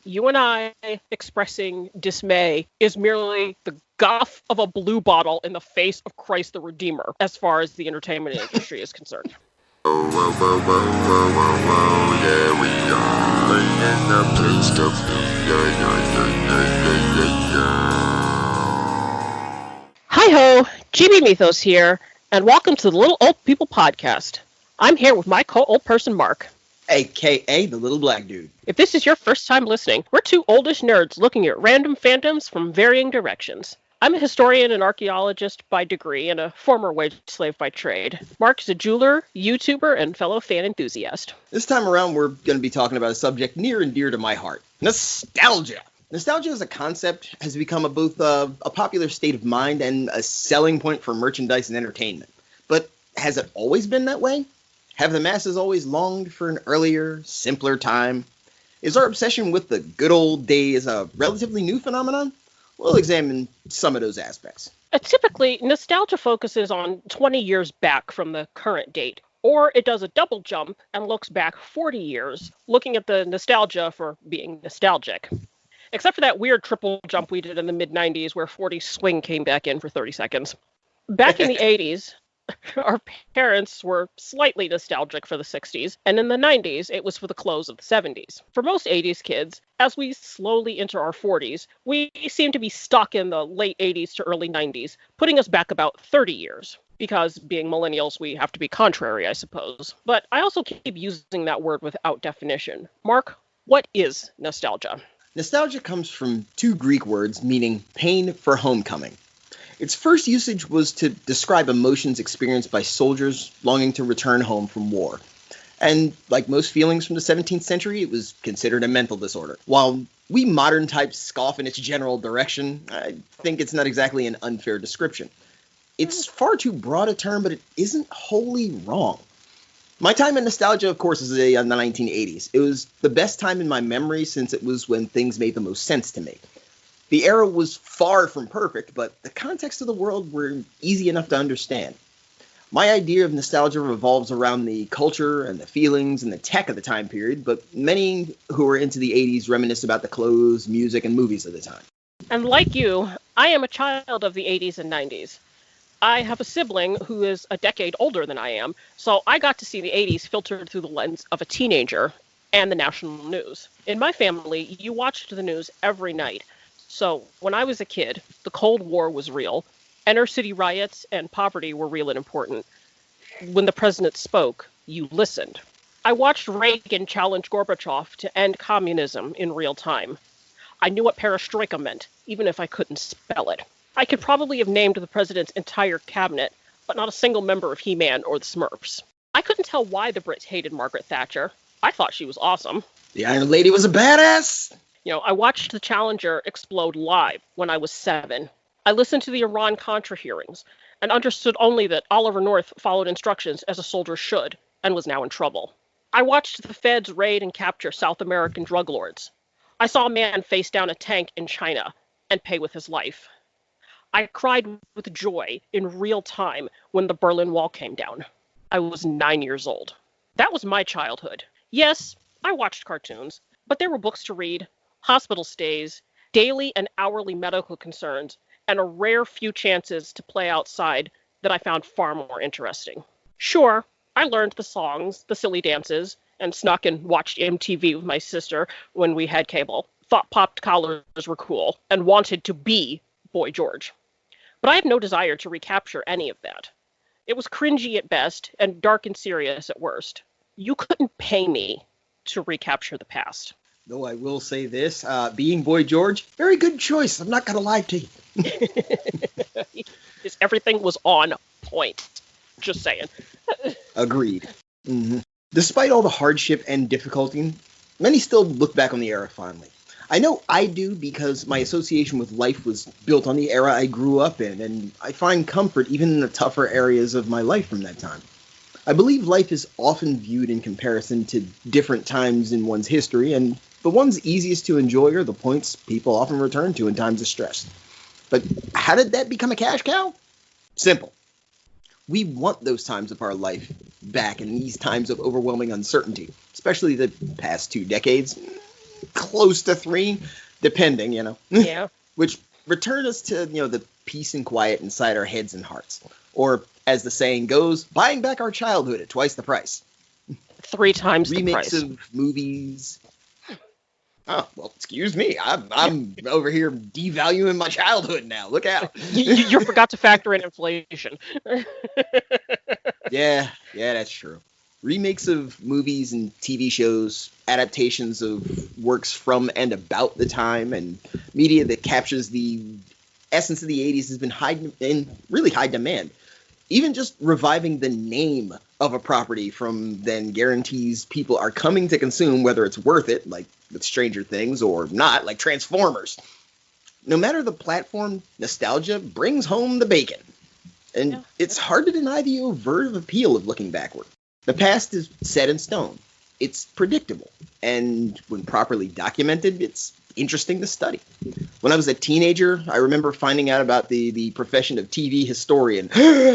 You and I expressing dismay is merely the guff of a blue bottle in the face of Christ the Redeemer, as far as the entertainment industry is concerned. Yeah, we are in the place to be. Hi ho, GB Mythos here, and welcome to the Little Old People Podcast. I'm here with my co-old person Mark. AKA the little black dude. If this is your first time listening, we're two oldish nerds looking at random fandoms from varying directions. I'm a historian and archaeologist by degree and a former wage slave by trade. Mark is a jeweler, YouTuber, and fellow fan enthusiast. This time around, we're going to be talking about a subject near and dear to my heart. Nostalgia. Nostalgia as a concept has become both a popular state of mind and a selling point for merchandise and entertainment. But has it always been that way? Have the masses always longed for an earlier, simpler time? Is our obsession with the good old days a relatively new phenomenon? We'll examine some of those aspects. Typically, nostalgia focuses on 20 years back from the current date, or it does a double jump and looks back 40 years, looking at the nostalgia for being nostalgic. Except for that weird triple jump we did in the mid-90s where 40 Swing came back in for 30 seconds. Back in the 80s, our parents were slightly nostalgic for the 60s, and in the 90s, it was for the close of the 70s. For most 80s kids, as we slowly enter our 40s, we seem to be stuck in the late 80s to early 90s, putting us back about 30 years. Because being millennials, we have to be contrary, I suppose. But I also keep using that word without definition. Mark, what is nostalgia? Nostalgia comes from two Greek words meaning pain for homecoming. Its first usage was to describe emotions experienced by soldiers longing to return home from war. And like most feelings from the 17th century, it was considered a mental disorder. While we modern types scoff in its general direction, I think it's not exactly an unfair description. It's far too broad a term, but it isn't wholly wrong. My time in nostalgia, of course, is in the 1980s. It was the best time in my memory since it was when things made the most sense to me. The era was far from perfect, but the context of the world were easy enough to understand. My idea of nostalgia revolves around the culture and the feelings and the tech of the time period, but many who are into the 80s reminisce about the clothes, music, and movies of the time. And like you, I am a child of the 80s and 90s. I have a sibling who is a decade older than I am, so I got to see the 80s filtered through the lens of a teenager and the national news. In my family, you watched the news every night. So when I was a kid, the Cold War was real, inner city riots and poverty were real and important. When the president spoke, you listened. I watched Reagan challenge Gorbachev to end communism in real time. I knew what perestroika meant, even if I couldn't spell it. I could probably have named the president's entire cabinet, but not a single member of He-Man or the Smurfs. I couldn't tell why the Brits hated Margaret Thatcher. I thought she was awesome. The Iron Lady was a badass! I watched the Challenger explode live when I was 7. I listened to the Iran-Contra hearings and understood only that Oliver North followed instructions as a soldier should and was now in trouble. I watched the feds raid and capture South American drug lords. I saw a man face down a tank in China and pay with his life. I cried with joy in real time when the Berlin Wall came down. I was 9 years old. That was my childhood. Yes, I watched cartoons, but there were books to read, hospital stays, daily and hourly medical concerns, and a rare few chances to play outside that I found far more interesting. Sure, I learned the songs, the silly dances, and snuck and watched MTV with my sister when we had cable, thought popped collars were cool, and wanted to be Boy George. But I have no desire to recapture any of that. It was cringy at best and dark and serious at worst. You couldn't pay me to recapture the past. Though I will say this, being Boy George, very good choice. I'm not going to lie to you. Everything was on point. Just saying. Agreed. Mm-hmm. Despite all the hardship and difficulty, many still look back on the era fondly. I know I do because my association with life was built on the era I grew up in, and I find comfort even in the tougher areas of my life from that time. I believe life is often viewed in comparison to different times in one's history, and the ones easiest to enjoy are the points people often return to in times of stress. But how did that become a cash cow? Simple. We want those times of our life back in these times of overwhelming uncertainty, especially the past 2 decades. close to 3, depending, Yeah. which return us to, the peace and quiet inside our heads and hearts. Or, as the saying goes, buying back our childhood at twice the price. 3 times the Remakes price. of movies. Oh, well, excuse me. I'm over here devaluing my childhood now. Look out. You forgot to factor in inflation. Yeah, that's true. Remakes of movies and TV shows, adaptations of works from and about the time, and media that captures the essence of the 80s has been in really high demand. Even just reviving the name of a property from then guarantees people are coming to consume, whether it's worth it, like with Stranger Things, or not, like Transformers. No matter the platform, nostalgia brings home the bacon. And it's hard to deny the overt appeal of looking backward. The past is set in stone. It's predictable. And when properly documented, it's interesting to study. When I was a teenager, I remember finding out about the profession of TV historian.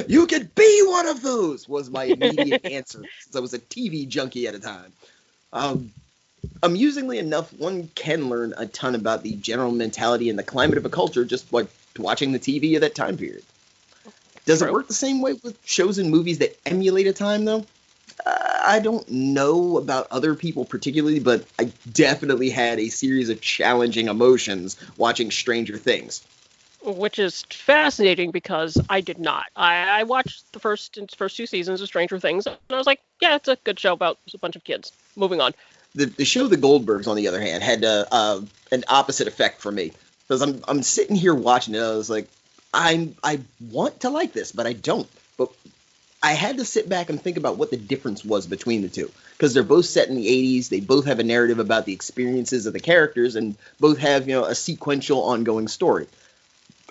You could be one of those, was my immediate answer, since I was a TV junkie at a time. Amusingly enough, one can learn a ton about the general mentality and the climate of a culture just by watching the TV of that time period. Does it work the same way with shows and movies that emulate a time, though? I don't know about other people particularly, but I definitely had a series of challenging emotions watching Stranger Things. Which is fascinating because I did not. I watched the first 2 seasons of Stranger Things, and I was like, yeah, it's a good show about a bunch of kids. Moving on. The show The Goldbergs, on the other hand, had an opposite effect for me. Because I'm sitting here watching it, and I was like, I want to like this, but I don't. But I had to sit back and think about what the difference was between the two. Because they're both set in the 80s, they both have a narrative about the experiences of the characters, and both have, a sequential ongoing story.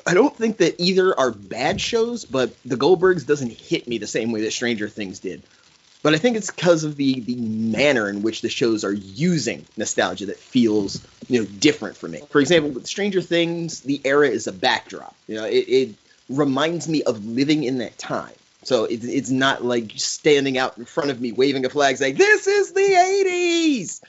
I don't think that either are bad shows, but The Goldbergs doesn't hit me the same way that Stranger Things did. But I think it's because of the manner in which the shows are using nostalgia that feels, different for me. For example, with Stranger Things, the era is a backdrop. It reminds me of living in that time. So it's not like standing out in front of me waving a flag saying, "This is the 80s."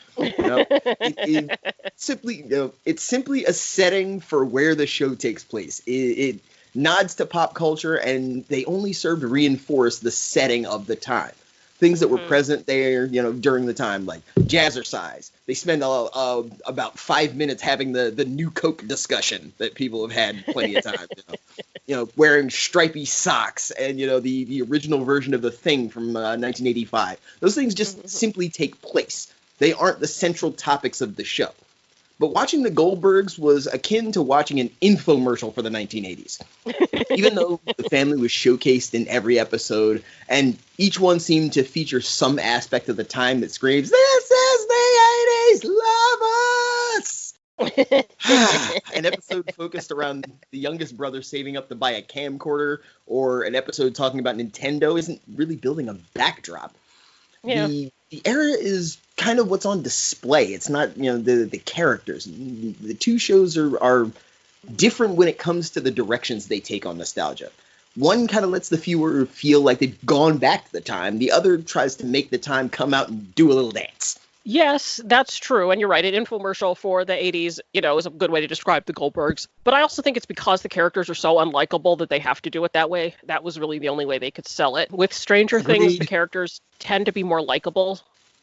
It's simply a setting for where the show takes place. It nods to pop culture, and they only serve to reinforce the setting of the time. Things that were present there, during the time, like Jazzercise. They spend about 5 minutes having the new Coke discussion that people have had plenty of times. Wearing stripy socks and, the original version of The Thing from 1985. Those things just simply take place. They aren't the central topics of the show. But watching The Goldbergs was akin to watching an infomercial for the 1980s. Even though the family was showcased in every episode, and each one seemed to feature some aspect of the time that screams, "This is the 80s, love us!" An episode focused around the youngest brother saving up to buy a camcorder, or an episode talking about Nintendo isn't really building a backdrop. Yeah. The era is kind of what's on display. It's not, the characters. The two shows are different when it comes to the directions they take on nostalgia. One kind of lets the viewer feel like they've gone back to the time. The other tries to make the time come out and do a little dance. Yes, that's true. And you're right. An infomercial for the 80s, is a good way to describe the Goldbergs. But I also think it's because the characters are so unlikable that they have to do it that way. That was really the only way they could sell it. With Stranger Things, the characters tend to be more likable.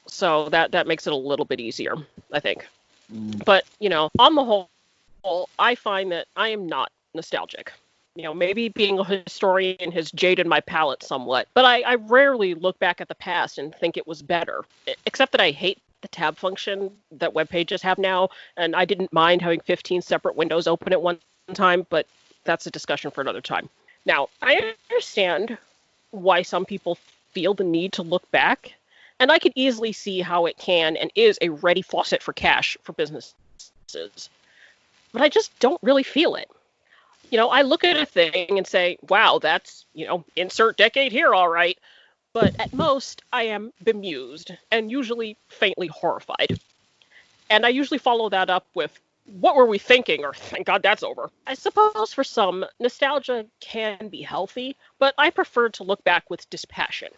So that makes it a little bit easier, I think. But, on the whole, I find that I am not nostalgic. Maybe being a historian has jaded my palate somewhat, but I rarely look back at the past and think it was better, except that I hate the tab function that web pages have now, and I didn't mind having 15 separate windows open at one time, but that's a discussion for another time. Now, I understand why some people feel the need to look back, and I could easily see how it can and is a ready faucet for cash for businesses, but I just don't really feel it. I look at a thing and say, wow, that's, insert decade here, all right. But at most, I am bemused and usually faintly horrified. And I usually follow that up with, what were we thinking? Or thank God that's over. I suppose for some, nostalgia can be healthy, but I prefer to look back with dispassion.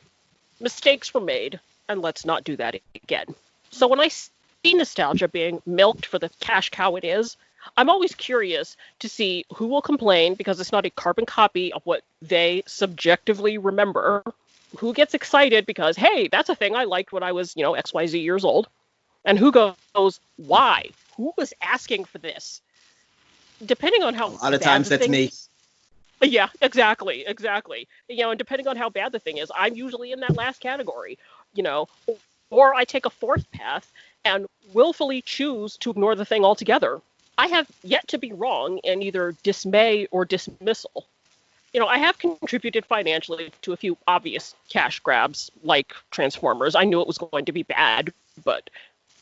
Mistakes were made, and let's not do that again. So when I see nostalgia being milked for the cash cow it is, I'm always curious to see who will complain because it's not a carbon copy of what they subjectively remember, who gets excited because, hey, that's a thing I liked when I was, XYZ years old, and who goes, why? Who was asking for this? Depending on how A lot of bad times the that's thing me. is. Yeah, exactly. And depending on how bad the thing is, I'm usually in that last category, you know, or I take a fourth path and willfully choose to ignore the thing altogether. I have yet to be wrong in either dismay or dismissal. I have contributed financially to a few obvious cash grabs like Transformers. I knew it was going to be bad, but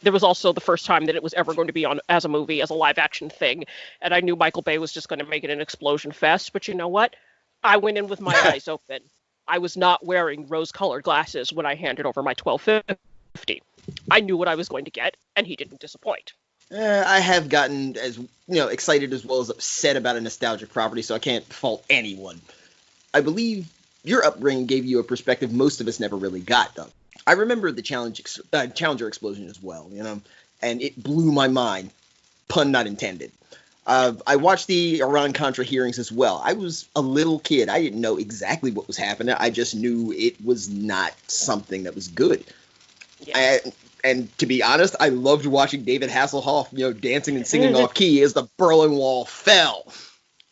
there was also the first time that it was ever going to be on as a movie, as a live action thing. And I knew Michael Bay was just going to make it an explosion fest. But you know what? I went in with my eyes open. I was not wearing rose colored glasses when I handed over my 1250. I knew what I was going to get, and he didn't disappoint. I have gotten as excited as well as upset about a nostalgic property, so I can't fault anyone. I believe your upbringing gave you a perspective most of us never really got, though. I remember the Challenger explosion as well, and it blew my mind, pun not intended. I watched the Iran-Contra hearings as well. I was a little kid. I didn't know exactly what was happening. I just knew it was not something that was good. Yeah. And to be honest, I loved watching David Hasselhoff, dancing and singing off key as the Berlin Wall fell.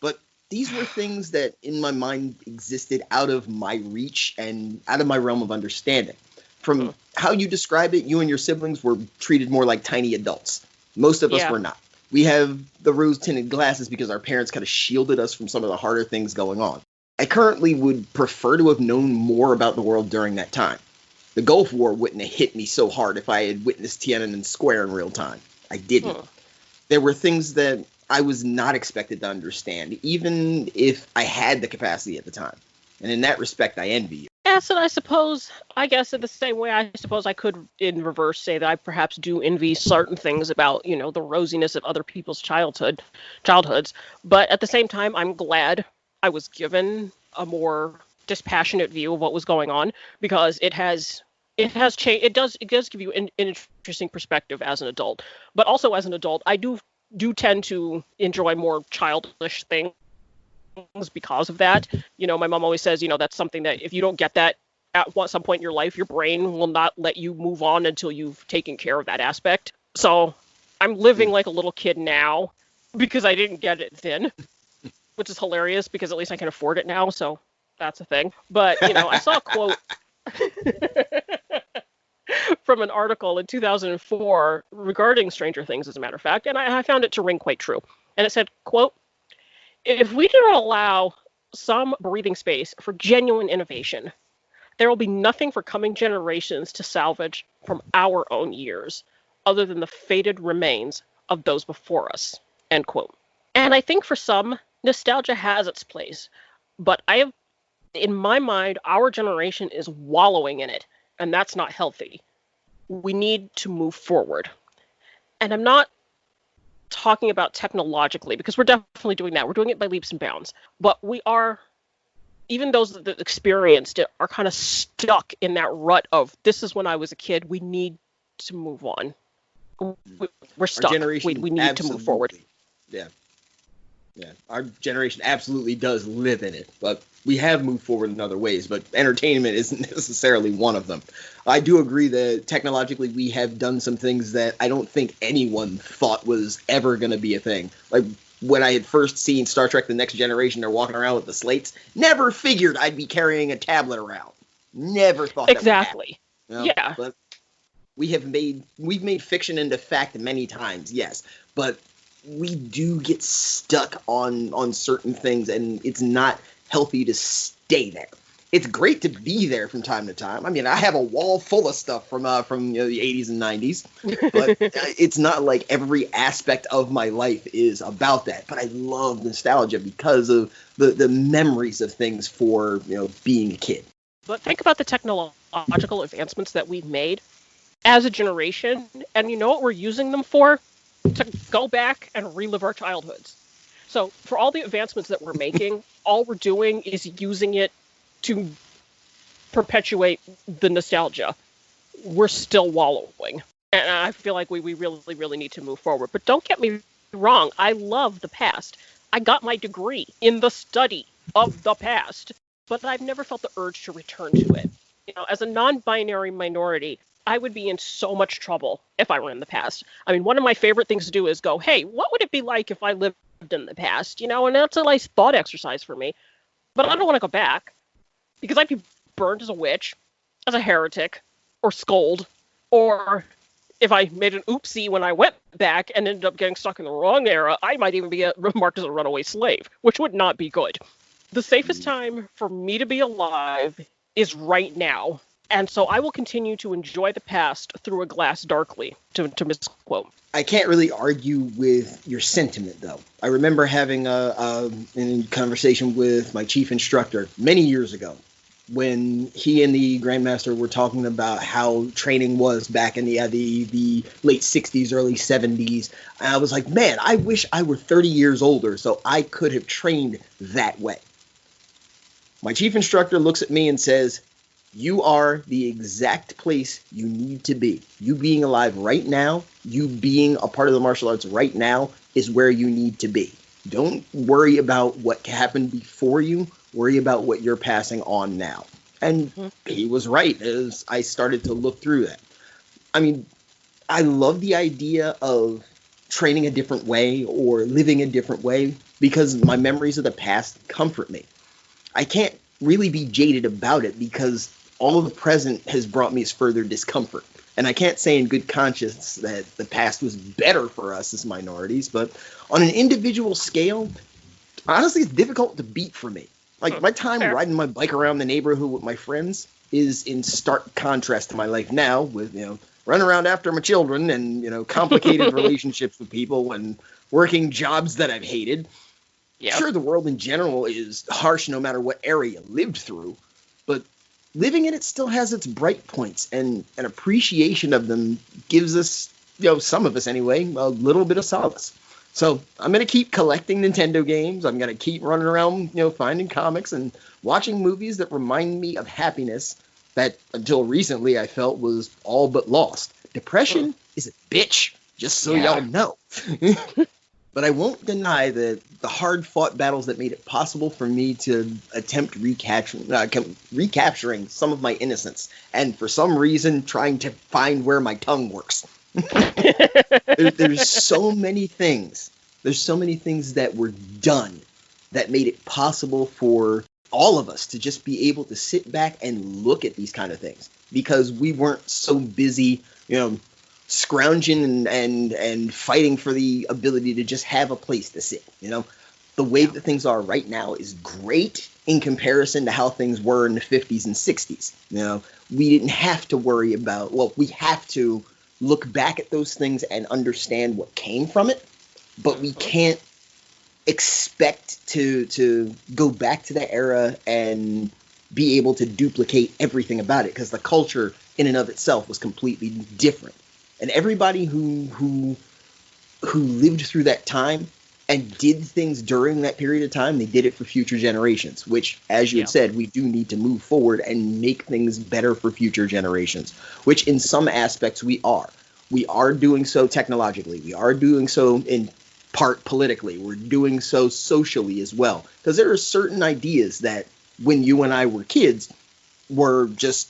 But these were things that in my mind existed out of my reach and out of my realm of understanding. From how you describe it, you and your siblings were treated more like tiny adults. Most of us were not. We have the rose-tinted glasses because our parents kind of shielded us from some of the harder things going on. I currently would prefer to have known more about the world during that time. The Gulf War wouldn't have hit me so hard if I had witnessed Tiananmen Square in real time. I didn't. There were things that I was not expected to understand, even if I had the capacity at the time. And in that respect, I envy you. Yes, and I guess in the same way, I suppose I could, in reverse, say that I perhaps do envy certain things about, the rosiness of other people's childhoods. But at the same time, I'm glad I was given a more dispassionate view of what was going on, because it has changed. It does give you an interesting perspective as an adult. But also as an adult, I do tend to enjoy more childish things because of that. My mom always says, that's something that if you don't get that at some point in your life, your brain will not let you move on until you've taken care of that aspect. So I'm living like a little kid now because I didn't get it then, which is hilarious because at least I can afford it now. So that's a thing. But, I saw a quote from an article in 2004 regarding Stranger Things, as a matter of fact, and I found it to ring quite true. And it said, quote, "If we do not allow some breathing space for genuine innovation, there will be nothing for coming generations to salvage from our own years, other than the faded remains of those before us." End quote. And I think for some, nostalgia has its place, but in my mind, our generation is wallowing in it, and that's not healthy. We need to move forward. And I'm not talking about technologically, because we're definitely doing that. We're doing it by leaps and bounds. But we are, even those that experienced it, are kind of stuck in that rut of, this is when I was a kid. We need to move on. We're stuck. We need to move forward. Yeah, our generation absolutely does live in it, but we have moved forward in other ways, but entertainment isn't necessarily one of them. I do agree that technologically we have done some things that I don't think anyone thought was ever going to be a thing. Like when I had first seen Star Trek The Next Generation, they're walking around with the slates. Never figured I'd be carrying a tablet around. Never thought that exactly. would happen. Yeah. But we've made fiction into fact many times, yes, but we do get stuck on certain things, and it's not healthy to stay there. It's great to be there from time to time. I mean, I have a wall full of stuff from the 80s and 90s, but it's not like every aspect of my life is about that. But I love nostalgia because of the memories of things for being a kid. But think about the technological advancements that we've made as a generation, and you know what we're using them for? To go back and relive our childhoods. So for all the advancements that we're making, all we're doing is using it to perpetuate the nostalgia. We're still wallowing. And I feel like we really, really need to move forward. But don't get me wrong, I love the past. I got my degree in the study of the past, but I've never felt the urge to return to it. As a non-binary minority, I would be in so much trouble if I were in the past. I mean, one of my favorite things to do is go, hey, what would it be like if I lived in the past? And that's a nice thought exercise for me. But I don't want to go back because I'd be burned as a witch, as a heretic, or scold, or if I made an oopsie when I went back and ended up getting stuck in the wrong era, I might even be marked as a runaway slave, which would not be good. The safest time for me to be alive is right now. And so I will continue to enjoy the past through a glass darkly, to misquote. I can't really argue with your sentiment, though. I remember having a conversation with my chief instructor many years ago when he and the Grandmaster were talking about how training was back in the late 60s, early 70s. And I was like, man, I wish I were 30 years older so I could have trained that way. My chief instructor looks at me and says, you are the exact place you need to be. You being alive right now, you being a part of the martial arts right now is where you need to be. Don't worry about what happened before you. Worry about what you're passing on now. And he was right as I started to look through that. I mean, I love the idea of training a different way or living a different way because my memories of the past comfort me. I can't really be jaded about it because all of the present has brought me further discomfort. And I can't say in good conscience that the past was better for us as minorities, but on an individual scale, honestly, it's difficult to beat for me. Like, my time riding my bike around the neighborhood with my friends is in stark contrast to my life now with, running around after my children and, complicated relationships with people and working jobs that I've hated. Yep. Sure, the world in general is harsh no matter what era you lived through, but living in it still has its bright points, and an appreciation of them gives us, some of us anyway, a little bit of solace. So I'm going to keep collecting Nintendo games. I'm going to keep running around, finding comics and watching movies that remind me of happiness that until recently I felt was all but lost. Depression is a bitch, just so y'all know. But I won't deny that the hard-fought battles that made it possible for me to attempt recapturing some of my innocence, and for some reason trying to find where my tongue works. There's so many things. There's so many things that were done that made it possible for all of us to just be able to sit back and look at these kind of things because we weren't so busy, scrounging and fighting for the ability to just have a place to sit. The way that things are right now is great in comparison to how things were in the 50s and 60s. We didn't have to worry about, we have to look back at those things and understand what came from it, but we can't expect to go back to that era and be able to duplicate everything about it because the culture in and of itself was completely different. And everybody who lived through that time and did things during that period of time, they did it for future generations, which, as you had said, we do need to move forward and make things better for future generations, which in some aspects we are. We are doing so technologically. We are doing so in part politically. We're doing so socially as well. Because there are certain ideas that when you and I were kids were just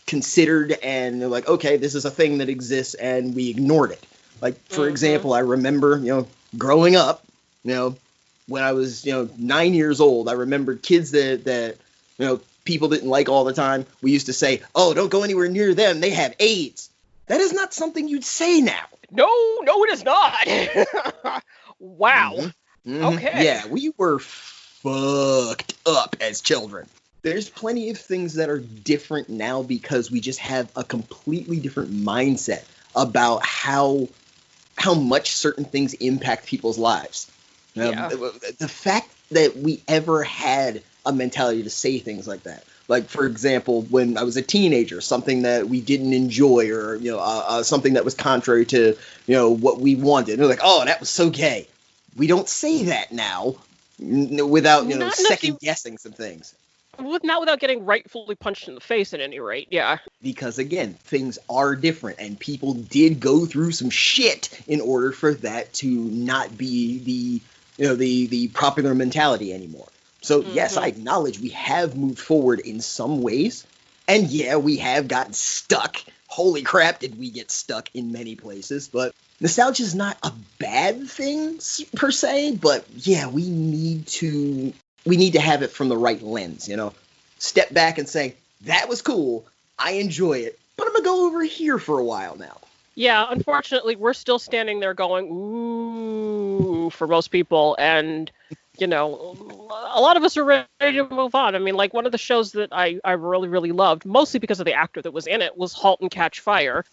considered and they're like, okay, this is a thing that exists, and we ignored it. Like, for example, I remember, growing up, when I was, 9 years old, I remember kids that people didn't like all the time. We used to say, oh, don't go anywhere near them. They have AIDS. That is not something you'd say now. No, it is not. Wow. Okay. Yeah, we were fucked up as children. There's plenty of things that are different now because we just have a completely different mindset about how much certain things impact people's lives. The fact that we ever had a mentality to say things like that. Like, for example, when I was a teenager, something that we didn't enjoy or, something that was contrary to, what we wanted. And they're like, oh, that was so gay. We don't say that now without, second guessing some things. Not without getting rightfully punched in the face at any rate, yeah. Because again, things are different, and people did go through some shit in order for that to not be the popular mentality anymore. So yes, I acknowledge we have moved forward in some ways, and yeah, we have gotten stuck. Holy crap, did we get stuck in many places? But nostalgia is not a bad thing per se, but yeah, we need to have it from the right lens, Step back and say, that was cool, I enjoy it, but I'm gonna go over here for a while now. Yeah, unfortunately, we're still standing there going, ooh, for most people, and, a lot of us are ready to move on. I mean, like, one of the shows that I really, really loved, mostly because of the actor that was in it, was *Halt and Catch Fire*,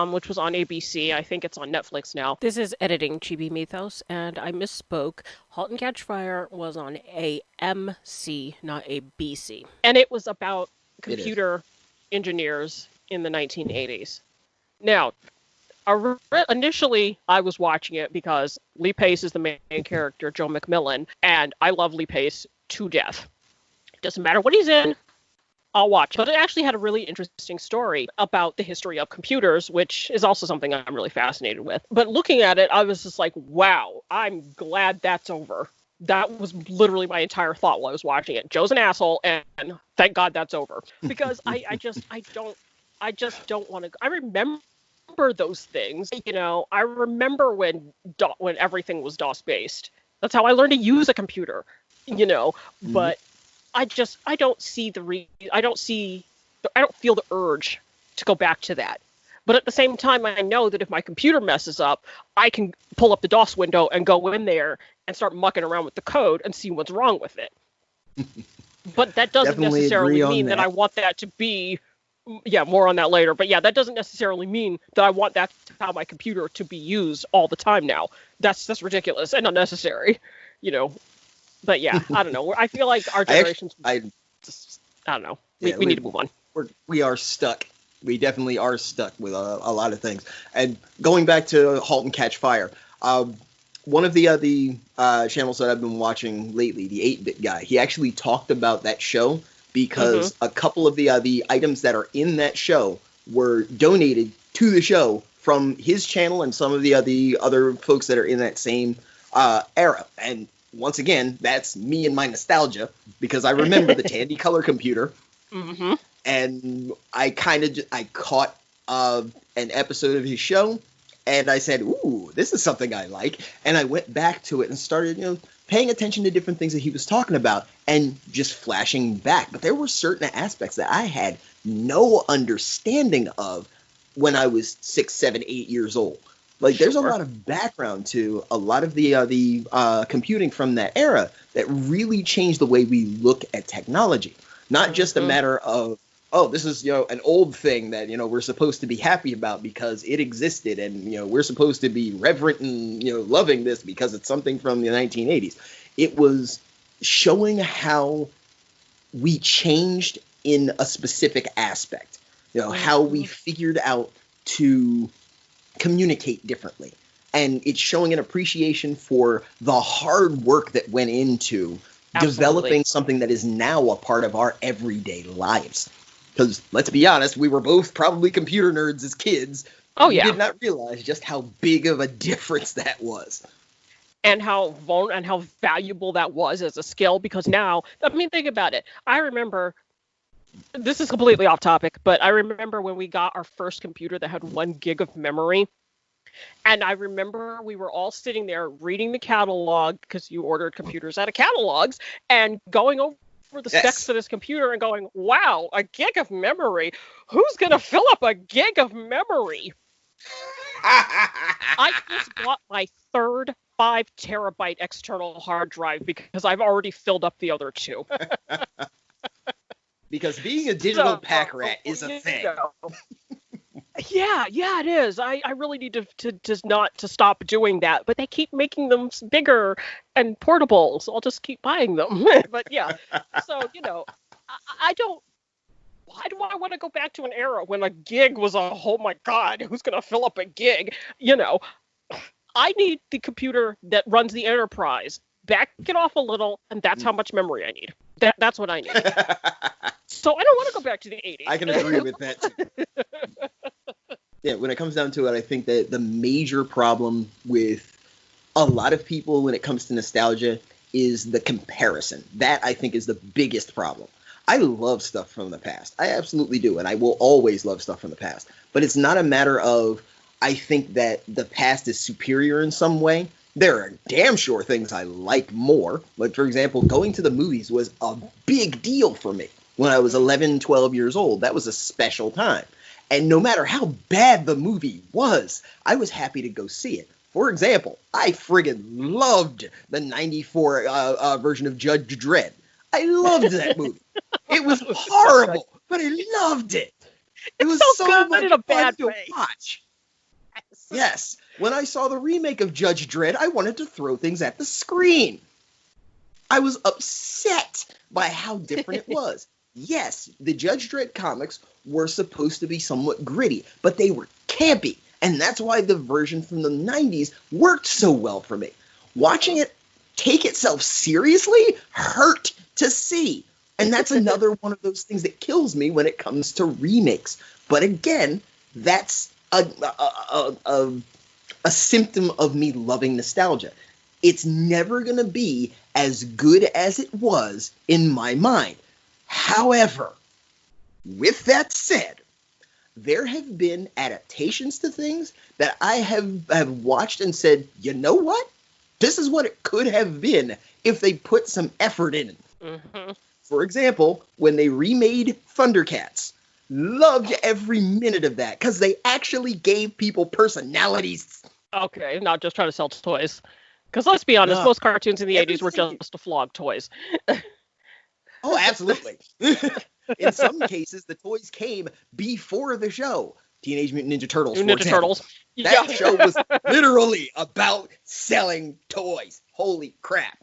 which was on ABC. I think it's on Netflix now. This is editing Chibi Mythos, and I misspoke. *Halt and Catch Fire* was on AMC, not ABC. And it was about computer engineers in the 1980s. Now, initially, I was watching it because Lee Pace is the main character, Joe McMillan, and I love Lee Pace to death. Doesn't matter what he's in, I'll watch. But it actually had a really interesting story about the history of computers, which is also something I'm really fascinated with. But looking at it, I was just like, wow, I'm glad that's over. That was literally my entire thought while I was watching it. Joe's an asshole, and thank God that's over. Because I just don't want to. I remember those things. I remember when everything was DOS based. That's how I learned to use a computer. But I don't feel the urge to go back to that. But at the same time, I know that if my computer messes up, I can pull up the DOS window and go in there and start mucking around with the code and see what's wrong with it. But that doesn't necessarily mean that I want that to be. Yeah, more on that later. But yeah, that doesn't necessarily mean that I want that how my computer to be used all the time now. That's ridiculous and unnecessary, But yeah, I don't know. I feel like our generations. I don't know. We need to move on. We are stuck. We definitely are stuck with a lot of things. And going back to *Halt and Catch Fire*, one of the channels that I've been watching lately, the 8-Bit Guy, he actually talked about that show. Because a couple of the items that are in that show were donated to the show from his channel and some of the other folks that are in that same era. And once again, that's me and my nostalgia, because I remember the Tandy color computer. And I caught an episode of his show, and I said, ooh, this is something I like. And I went back to it and started, paying attention to different things that he was talking about and just flashing back. But there were certain aspects that I had no understanding of when I was 6, 7, 8 years old. Like, there's a lot of background to a lot of the computing from that era that really changed the way we look at technology. Not just a matter of, oh, this is, an old thing that, we're supposed to be happy about because it existed, and, we're supposed to be reverent and, loving this because it's something from the 1980s. It was showing how we changed in a specific aspect, how we figured out to communicate differently. And it's showing an appreciation for the hard work that went into developing something that is now a part of our everyday lives. Because, let's be honest, we were both probably computer nerds as kids. Oh, yeah. We did not realize just how big of a difference that was. And how valuable that was as a skill. Because now, think about it. I remember, this is completely off topic, but I remember when we got our first computer that had 1 gig of memory. And I remember we were all sitting there reading the catalog, because you ordered computers out of catalogs, and going over the specs for this computer and going, wow, 1 gig of memory? Who's going to fill up 1 gig of memory? I just bought my third 5 terabyte external hard drive because I've already filled up the other 2. Because being a digital pack rat is a thing. Yeah, it is. I really need to stop doing that, but they keep making them bigger and portable, so I'll just keep buying them. But yeah, so I don't. Why do I want to go back to an era when 1 gig was oh my god, who's gonna fill up 1 gig? I need the computer that runs the enterprise. Back it off a little, and that's how much memory I need. That's what I need. So I don't want to go back to the 80s. I can agree with that too. Yeah, when it comes down to it, I think that the major problem with a lot of people when it comes to nostalgia is the comparison. That, I think, is the biggest problem. I love stuff from the past. I absolutely do, and I will always love stuff from the past. But it's not a matter of I think that the past is superior in some way. There are damn sure things I like more. Like, for example, going to the movies was a big deal for me. When I was 11, 12 years old, that was a special time. And no matter how bad the movie was, I was happy to go see it. For example, I friggin' loved the 94 version of Judge Dredd. I loved that movie. It was horrible, but I loved it. It was so good much in a fun bad to way. watch. Yes, when I saw the remake of Judge Dredd, I wanted to throw things at the screen. I was upset by how different it was. Yes, the Judge Dredd comics were supposed to be somewhat gritty, but they were campy, and that's why the version from the 90s worked so well for me. Watching it take itself seriously hurt to see, and that's another one of those things that kills me when it comes to remakes. But again, that's a symptom of me loving nostalgia. It's never going to be as good as it was in my mind. However, with that said, there have been adaptations to things that I have watched and said, you know what? This is what it could have been if they put some effort in it. Mm-hmm. For example, when they remade Thundercats, loved every minute of that because they actually gave people personalities. Okay, not just trying to sell toys. Because let's be honest, most cartoons in the 80s were just to flog toys. Oh, absolutely. In some cases, the toys came before the show. Teenage Mutant Ninja Turtles, for example. Turtles. That show was literally about selling toys. Holy crap.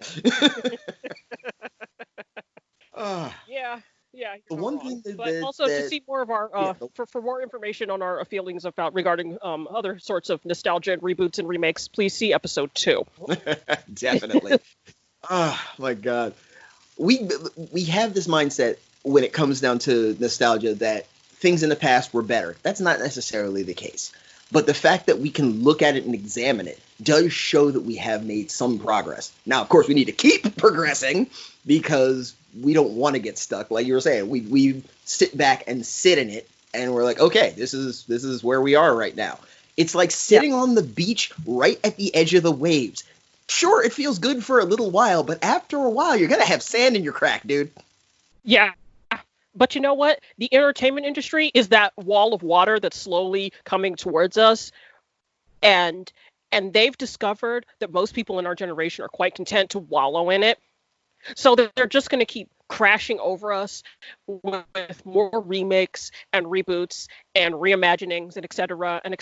Yeah. The one thing but also to see more of our for more information on our feelings about regarding other sorts of nostalgia and reboots and remakes, please see episode 2. Definitely. Oh my god. We have this mindset when it comes down to nostalgia that things in the past were better. That's not necessarily the case. But the fact that we can look at it and examine it does show that we have made some progress. Now, of course, we need to keep progressing because we don't want to get stuck. Like you were saying, we sit back and sit in it, and we're like, okay, this is where we are right now. It's like sitting on the beach right at the edge of the waves. Sure, it feels good for a little while, but after a while, you're going to have sand in your crack, dude. Yeah. But you know what? The entertainment industry is that wall of water that's slowly coming towards us. And they've discovered that most people in our generation are quite content to wallow in it. So they're just going to keep crashing over us with more remakes and reboots and reimaginings and et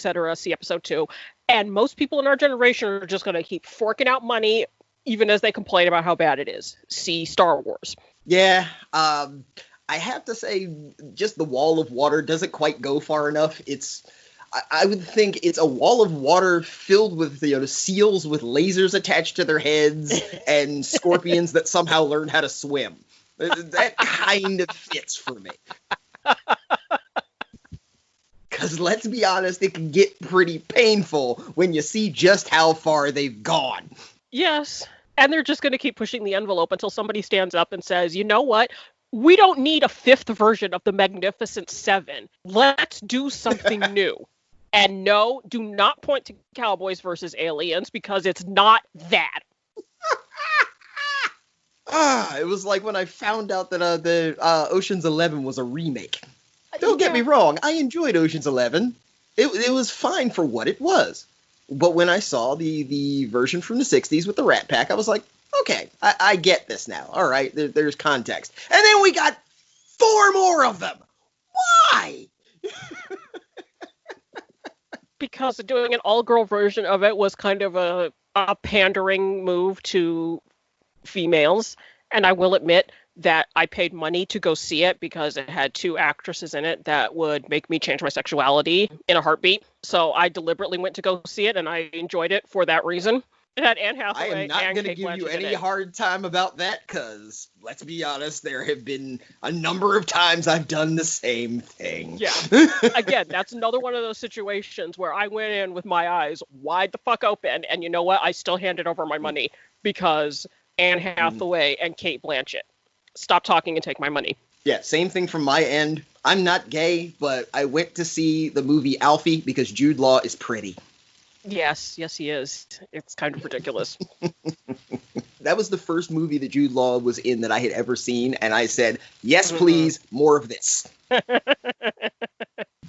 cetera, see episode 2. And most people in our generation are just going to keep forking out money, even as they complain about how bad it is. See Star Wars. Yeah, I have to say, just the wall of water doesn't quite go far enough. I would think it's a wall of water filled with seals with lasers attached to their heads and scorpions that somehow learned how to swim. That kind of fits for me. Because let's be honest, it can get pretty painful when you see just how far they've gone. Yes, and they're just going to keep pushing the envelope until somebody stands up and says, you know what? We don't need a 5th version of the Magnificent 7. Let's do something new. And no, do not point to Cowboys versus Aliens because it's not that. It was like when I found out that the Ocean's 11 was a remake. Don't get me wrong, I enjoyed Ocean's 11. It was fine for what it was. But when I saw the version from the 60s with the Rat Pack, I was like, okay, I get this now. All right, there's context. And then we got 4 more of them. Why? Because doing an all-girl version of it was kind of a pandering move to females. And I will admit that I paid money to go see it because it had 2 actresses in it that would make me change my sexuality in a heartbeat. So I deliberately went to go see it, and I enjoyed it for that reason. It had Anne I Hathaway am not and going to Kate give you Blanchett in any it. hard time about that, because, let's be honest, there have been a number of times I've done the same thing. Yeah. Again, that's another one of those situations where I went in with my eyes wide the fuck open, and you know what? I still handed over my money because Anne Hathaway and Kate Blanchett. Stop talking and take my money. Yeah, same thing from my end. I'm not gay, but I went to see the movie Alfie because Jude Law is pretty. Yes, he is. It's kind of ridiculous. That was the first movie that Jude Law was in that I had ever seen, and I said, yes, please, more of this.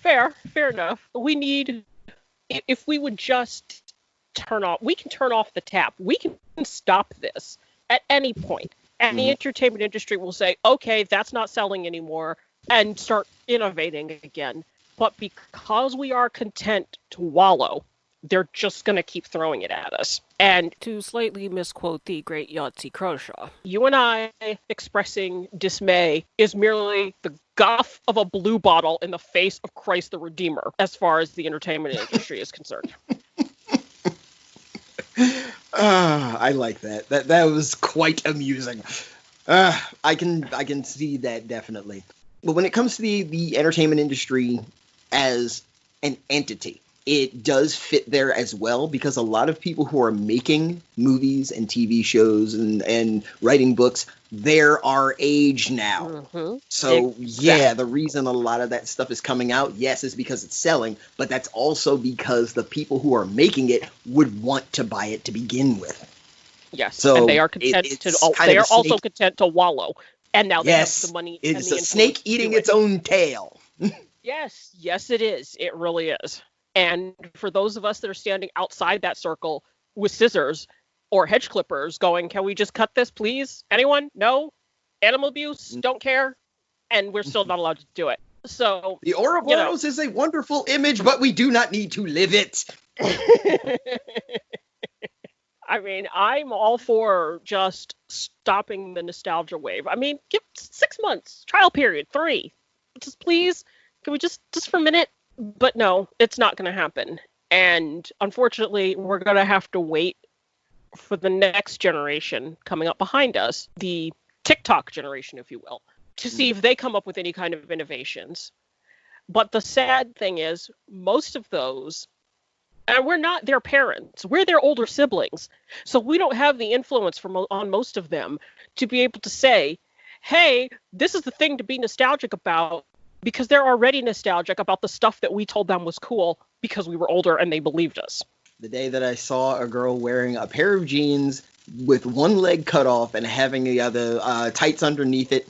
Fair enough. We need, if we would just we can turn off the tap. We can stop this at any point. And the entertainment industry will say, okay, that's not selling anymore, and start innovating again. But because we are content to wallow, they're just going to keep throwing it at us. And to slightly misquote the great Yahtzee Croshaw, you and I expressing dismay is merely the guff of a blue bottle in the face of Christ the Redeemer, as far as the entertainment industry is concerned. I like that. That was quite amusing. I can see that definitely. But when it comes to the entertainment industry as an entity, it does fit there as well, because a lot of people who are making movies and TV shows and writing books, they're our age now. Mm-hmm. So, yeah, the reason a lot of that stuff is coming out, yes, is because it's selling, but that's also because the people who are making it would want to buy it to begin with. Yes, so and they are content they are also content to wallow. And now they have the money. It's and a snake eating its own tail. Yes, it is. It really is. And for those of us that are standing outside that circle with scissors or hedge clippers going, can we just cut this, please? Anyone? No? Animal abuse? Don't care? And we're still not allowed to do it. So the Ouroboros is a wonderful image, but we do not need to live it. I mean, I'm all for just stopping the nostalgia wave. I mean, give 6 months, trial period, 3. Just please, can we just for a minute? But no, it's not going to happen. And unfortunately, we're going to have to wait for the next generation coming up behind us, the TikTok generation, if you will, to see if they come up with any kind of innovations. But the sad thing is, most of those, and we're not their parents, we're their older siblings. So we don't have the influence on most of them to be able to say, hey, this is the thing to be nostalgic about, because they're already nostalgic about the stuff that we told them was cool because we were older and they believed us. The day that I saw a girl wearing a pair of jeans with one leg cut off and having the other tights underneath it,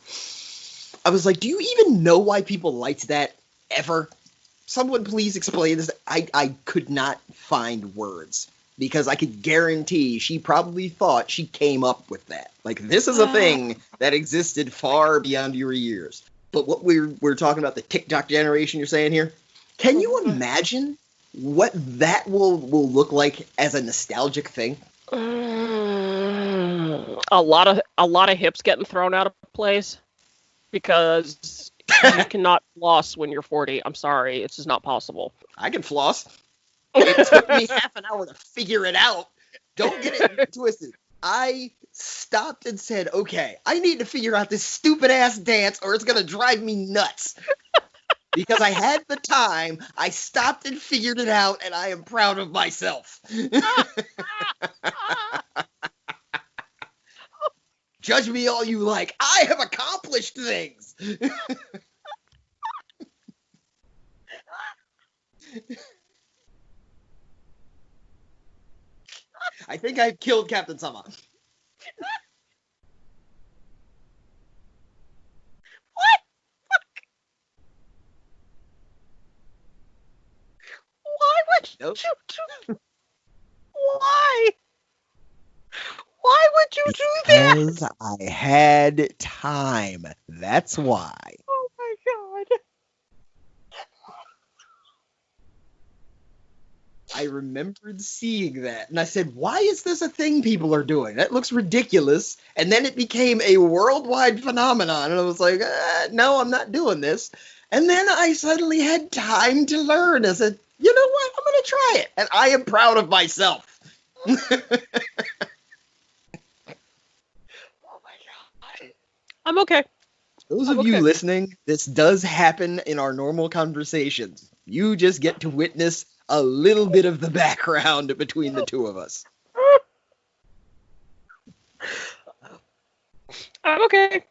I was like, do you even know why people liked that ever? Someone please explain this. I could not find words, because I could guarantee she probably thought she came up with that. Like, this is a thing that existed far beyond your years. But what we're talking about, the TikTok generation you're saying here, can you imagine what that will look like as a nostalgic thing? A lot of hips getting thrown out of place, because you cannot floss when you're 40. I'm sorry, it's just not possible. I can floss. It took me half an hour to figure it out. Don't get it twisted. I stopped and said, okay, I need to figure out this stupid ass dance or it's going to drive me nuts. Because I had the time, I stopped and figured it out, and I am proud of myself. Judge me all you like. I have accomplished things. I think I've killed Captain Sama. What? Why would you do? Why? Why would you do that? Because I had time. That's why. Oh my god. I remembered seeing that, and I said, why is this a thing people are doing? That looks ridiculous. And then it became a worldwide phenomenon, and I was like, no, I'm not doing this. And then I suddenly had time to learn. I said, you know what? I'm going to try it. And I am proud of myself. Oh my god. I'm okay. Those I'm of you okay. listening, this does happen in our normal conversations. You just get to witness a little bit of the background between the two of us. I'm okay.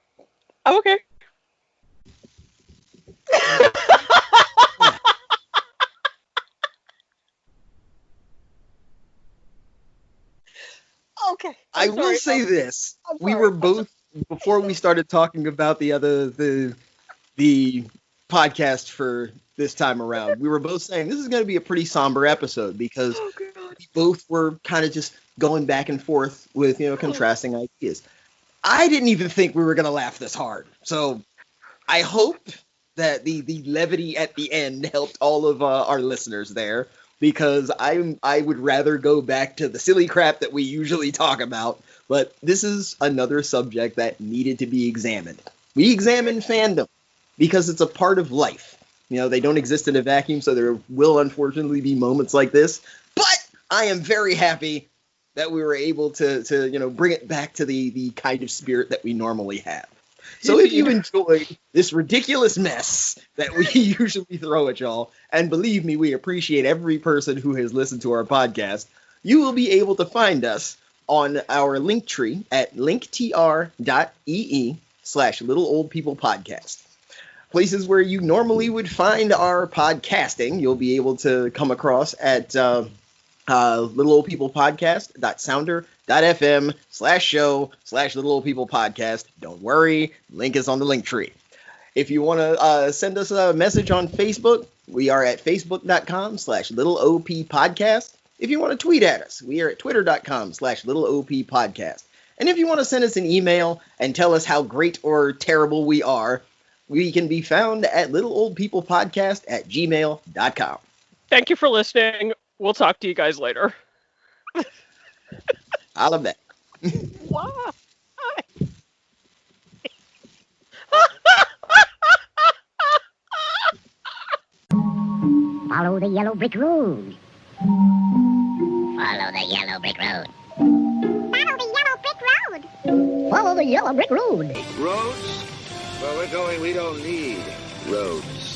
I'm okay. Okay. I I'm will sorry. say this. I'm We sorry. were both, before we started talking about the podcast for this time around, we were both saying this is going to be a pretty somber episode because Oh god. we both were kind of just going back and forth with, contrasting ideas. I didn't even think we were going to laugh this hard. So I hope that the levity at the end helped all of our listeners there, because I would rather go back to the silly crap that we usually talk about, but this is another subject that needed to be examined. We examine fandom because it's a part of life. They don't exist in a vacuum, so there will unfortunately be moments like this, but I am very happy that we were able to bring it back to the kind of spirit that we normally have. So if you enjoyed this ridiculous mess that we usually throw at y'all, and believe me, we appreciate every person who has listened to our podcast, you will be able to find us on our Linktree at linktr.ee/little-old-people-podcast. Places where you normally would find our podcasting, you'll be able to come across at littleoldpeoplepodcast.sounder.fm/show/littleoldpeoplepodcast. Don't worry, link is on the link tree. If you want to send us a message on Facebook, we are at facebook.com/littleoppodcast. If you want to tweet at us, we are at twitter.com/littleoppodcast. And if you want to send us an email and tell us how great or terrible we are, we can be found at littleoldpeoplepodcast@gmail.com. Thank you for listening. We'll talk to you guys later. I love that. Why? Follow the yellow brick road. Follow the yellow brick road. Follow the yellow brick road. Follow the yellow brick road. Roads? Where we're going, we don't need roads.